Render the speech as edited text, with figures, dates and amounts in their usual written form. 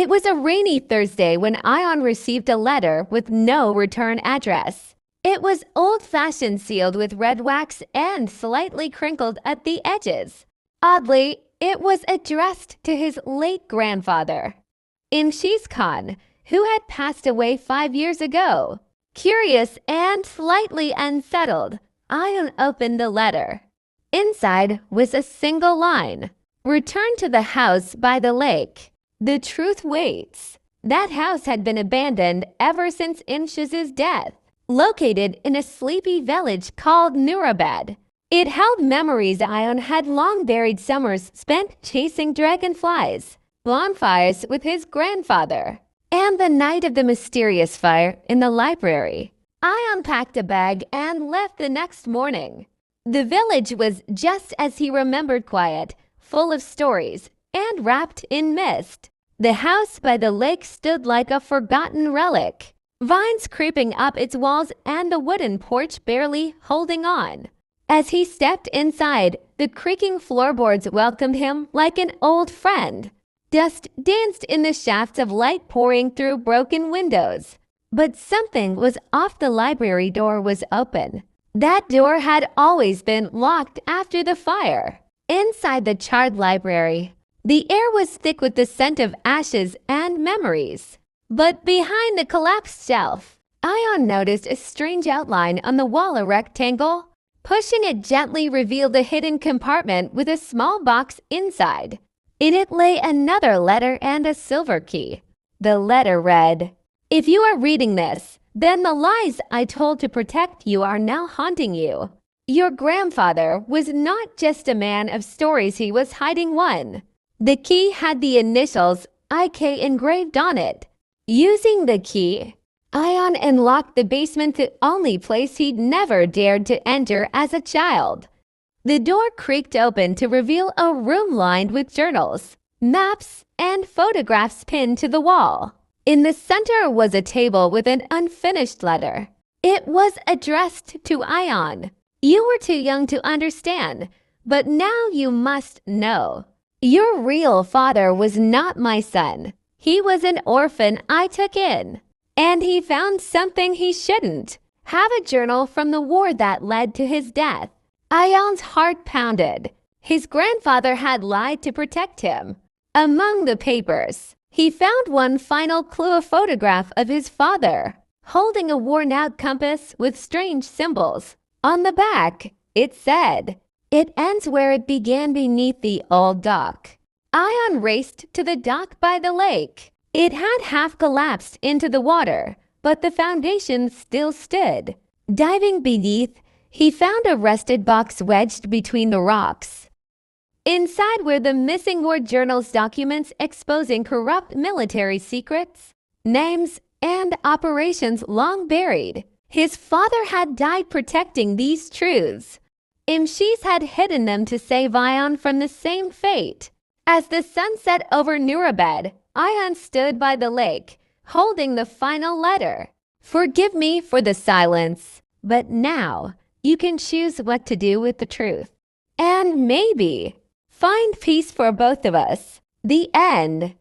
It was a rainy Thursday when Ayaan received a letter with no return address. It was old-fashioned, sealed with red wax and slightly crinkled at the edges. Oddly, it was addressed to his late grandfather, Imshiz Khan, who had passed away 5 years ago. Curious and slightly unsettled, Ayaan opened the letter. Inside was a single line: "Return to the house by the lake. The truth waits." That house had been abandoned ever since Imshiz's death, located in a sleepy village called Nurabad. It held memories Ayaan had long buried, summers spent chasing dragonflies, bonfires with his grandfather, and the night of the mysterious fire in the library. Ayaan packed a bag and left the next morning. The village was just as he remembered, quiet, full of stories, and wrapped in mist. The house by the lake stood like a forgotten relic, vines creeping up its walls and the wooden porch barely holding on. As he stepped inside, the creaking floorboards welcomed him like an old friend. Dust danced in the shafts of light pouring through broken windows. But something was off. The library door was open. That door had always been locked after the fire. Inside the charred library, the air was thick with the scent of ashes and memories. But behind the collapsed shelf, Ayaan noticed a strange outline on the wall, a rectangle. Pushing it gently revealed a hidden compartment with a small box inside. In it lay another letter and a silver key. The letter read, "If you are reading this, then the lies I told to protect you are now haunting you. Your grandfather was not just a man of stories, he was hiding one." The key had the initials IK engraved on it. Using the key, Ayaan unlocked the basement, the only place he'd never dared to enter as a child. The door creaked open to reveal a room lined with journals, maps, and photographs pinned to the wall. In the center was a table with an unfinished letter. It was addressed to Ayaan. "You were too young to understand, but now you must know. Your real father was not my son. He was an orphan I took in. And he found something he shouldn't have, a journal from the war that led to his death." Ayaan's heart pounded. His grandfather had lied to protect him. Among the papers, he found one final clue: a photograph of his father, holding a worn-out compass with strange symbols. On the back, it said, "It ends where it began, beneath the old dock." Ayaan raced to the dock by the lake. It had half collapsed into the water, but the foundation still stood. Diving beneath, he found a rusted box wedged between the rocks. Inside were the missing war journals, documents exposing corrupt military secrets, names, and operations long buried. His father had died protecting these truths. Imshiz had hidden them to save Ayaan from the same fate. As the sun set over Nurabad, Ayaan stood by the lake, holding the final letter. "Forgive me for the silence, but now you can choose what to do with the truth. And maybe find peace for both of us." The end.